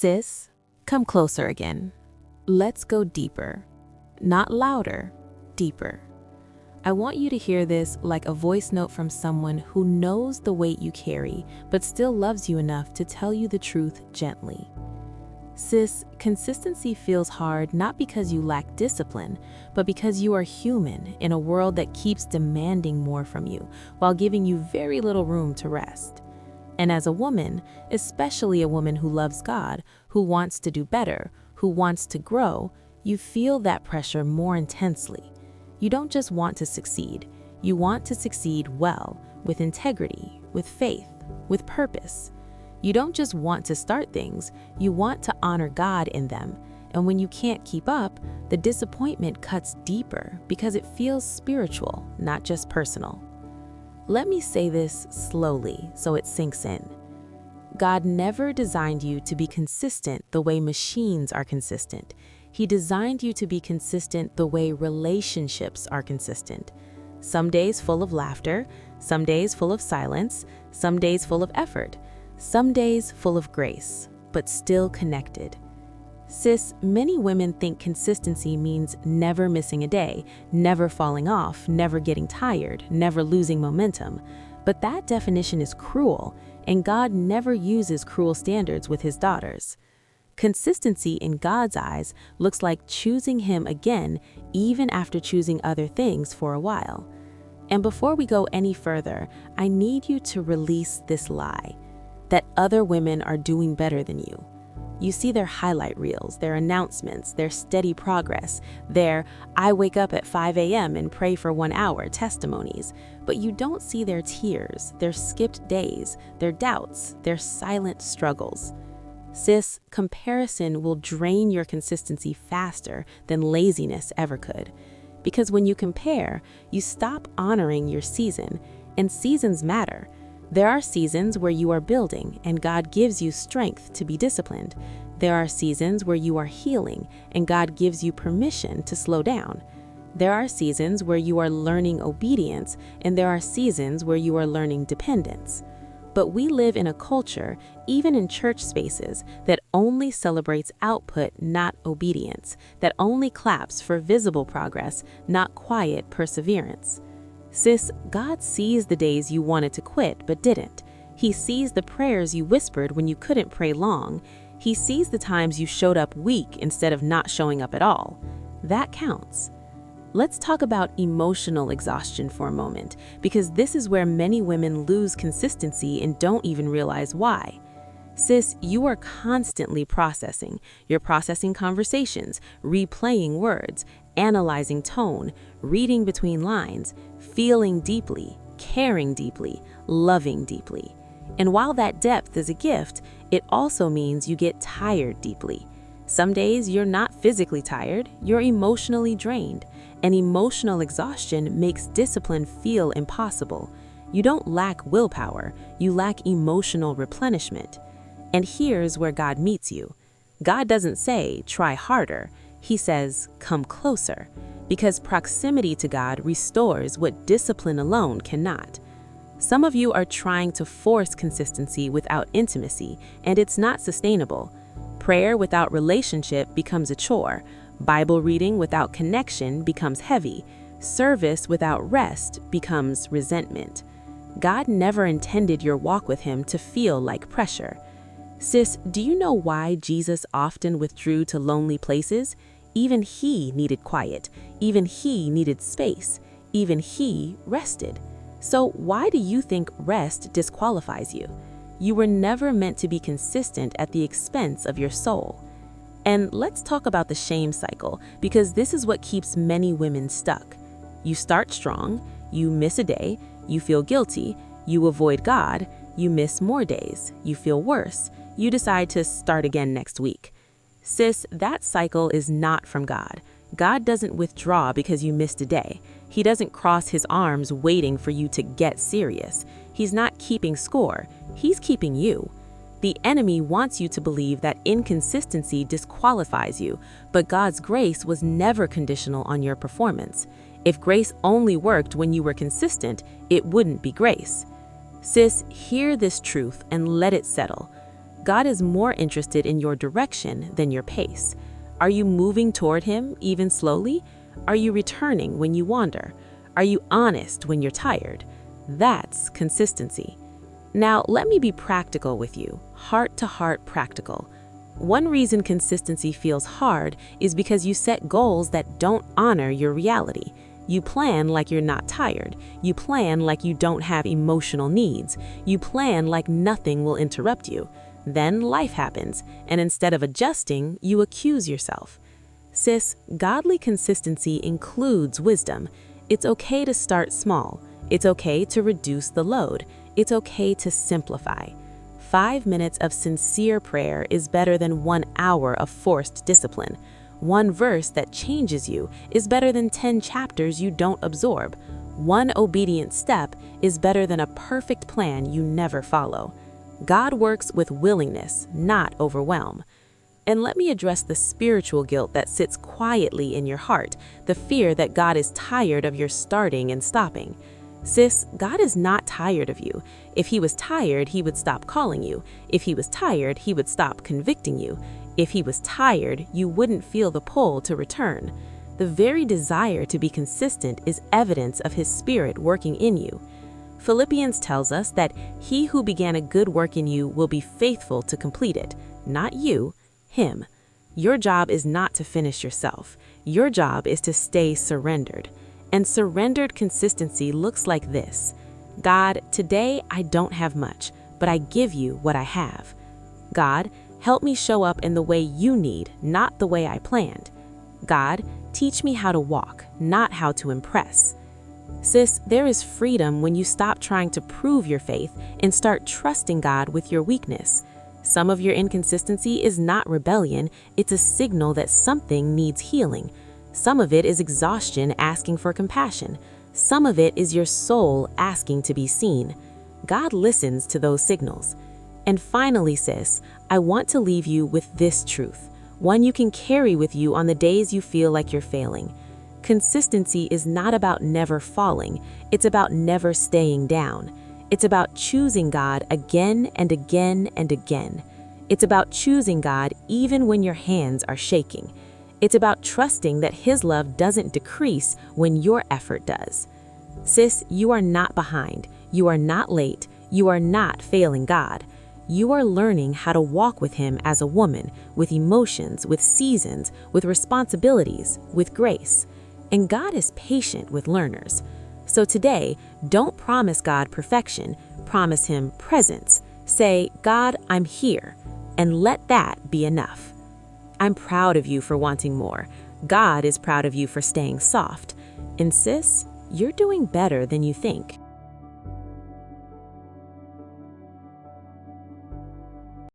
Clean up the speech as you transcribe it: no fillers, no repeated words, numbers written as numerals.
Sis, come closer again. Let's go deeper. Not louder, deeper. I want you to hear this like a voice note from someone who knows the weight you carry, but still loves you enough to tell you the truth gently. Sis, consistency feels hard not because you lack discipline, but because you are human in a world that keeps demanding more from you while giving you very little room to rest. And as a woman, especially a woman who loves God, who wants to do better, who wants to grow, you feel that pressure more intensely. You don't just want to succeed, you want to succeed well, with integrity, with faith, with purpose. You don't just want to start things, you want to honor God in them. And when you can't keep up, the disappointment cuts deeper because it feels spiritual, not just personal. Let me say this slowly so it sinks in. God never designed you to be consistent the way machines are consistent. He designed you to be consistent the way relationships are consistent. Some days full of laughter, some days full of silence, some days full of effort, some days full of grace, but still connected. Sis, many women think consistency means never missing a day, never falling off, never getting tired, never losing momentum. But that definition is cruel, and God never uses cruel standards with his daughters. Consistency in God's eyes looks like choosing him again, even after choosing other things for a while. And before we go any further, I need you to release this lie, that other women are doing better than you. You see their highlight reels, their announcements, their steady progress, their "I wake up at 5 a.m. and pray for 1 hour" testimonies, but you don't see their tears, their skipped days, their doubts, their silent struggles. Sis, comparison will drain your consistency faster than laziness ever could. Because when you compare, you stop honoring your season, and seasons matter. There are seasons where you are building and God gives you strength to be disciplined. There are seasons where you are healing and God gives you permission to slow down. There are seasons where you are learning obedience and there are seasons where you are learning dependence. But we live in a culture, even in church spaces, that only celebrates output, not obedience, that only claps for visible progress, not quiet perseverance. Sis, God sees the days you wanted to quit but didn't. He sees the prayers you whispered when you couldn't pray long. He sees the times you showed up weak instead of not showing up at all. That counts. Let's talk about emotional exhaustion for a moment, because this is where many women lose consistency and don't even realize why. Sis, you are constantly processing. You're processing conversations, replaying words, analyzing tone, reading between lines, feeling deeply, caring deeply, loving deeply. And while that depth is a gift, it also means you get tired deeply. Some days you're not physically tired, you're emotionally drained. And emotional exhaustion makes discipline feel impossible. You don't lack willpower, you lack emotional replenishment. And here's where God meets you. God doesn't say, "Try harder." He says, "Come closer," because proximity to God restores what discipline alone cannot. Some of you are trying to force consistency without intimacy, and it's not sustainable. Prayer without relationship becomes a chore. Bible reading without connection becomes heavy. Service without rest becomes resentment. God never intended your walk with him to feel like pressure. Sis, do you know why Jesus often withdrew to lonely places? Even he needed quiet. Even he needed space. Even he rested. So why do you think rest disqualifies you? You were never meant to be consistent at the expense of your soul. And let's talk about the shame cycle, because this is what keeps many women stuck. You start strong, you miss a day, you feel guilty, you avoid God, you miss more days, you feel worse, you decide to start again next week. Sis, that cycle is not from God. God doesn't withdraw because you missed a day. He doesn't cross his arms waiting for you to get serious. He's not keeping score, he's keeping you. The enemy wants you to believe that inconsistency disqualifies you, but God's grace was never conditional on your performance. If grace only worked when you were consistent, it wouldn't be grace. Sis, hear this truth and let it settle. God is more interested in your direction than your pace. Are you moving toward Him, even slowly? Are you returning when you wander? Are you honest when you're tired? That's consistency. Now, let me be practical with you, heart-to-heart practical. One reason consistency feels hard is because you set goals that don't honor your reality. You plan like you're not tired. You plan like you don't have emotional needs. You plan like nothing will interrupt you. Then life happens, and instead of adjusting, you accuse yourself. Sis, godly consistency includes wisdom. It's okay to start small. It's okay to reduce the load. It's okay to simplify. 5 minutes of sincere prayer is better than 1 hour of forced discipline. 1 verse that changes you is better than 10 chapters you don't absorb. 1 obedient step is better than a perfect plan you never follow. God works with willingness, not overwhelm. And let me address the spiritual guilt that sits quietly in your heart, the fear that God is tired of your starting and stopping. Sis, God is not tired of you. If He was tired, He would stop calling you. If He was tired, He would stop convicting you. If He was tired, you wouldn't feel the pull to return. The very desire to be consistent is evidence of His Spirit working in you. Philippians tells us that He who began a good work in you will be faithful to complete it, not you, Him. Your job is not to finish yourself. Your job is to stay surrendered. And surrendered consistency looks like this. God, today I don't have much, but I give you what I have. God, help me show up in the way you need, not the way I planned. God, teach me how to walk, not how to impress. Sis, there is freedom when you stop trying to prove your faith and start trusting God with your weakness. Some of your inconsistency is not rebellion, it's a signal that something needs healing. Some of it is exhaustion asking for compassion. Some of it is your soul asking to be seen. God listens to those signals. And finally, sis, I want to leave you with this truth, one you can carry with you on the days you feel like you're failing. Consistency is not about never falling, it's about never staying down. It's about choosing God again and again and again. It's about choosing God even when your hands are shaking. It's about trusting that His love doesn't decrease when your effort does. Sis, you are not behind. You are not late. You are not failing God. You are learning how to walk with Him as a woman, with emotions, with seasons, with responsibilities, with grace. And God is patient with learners. So today, don't promise God perfection. Promise Him presence. Say, God, I'm here. And let that be enough. I'm proud of you for wanting more. God is proud of you for staying soft. And sis, you're doing better than you think.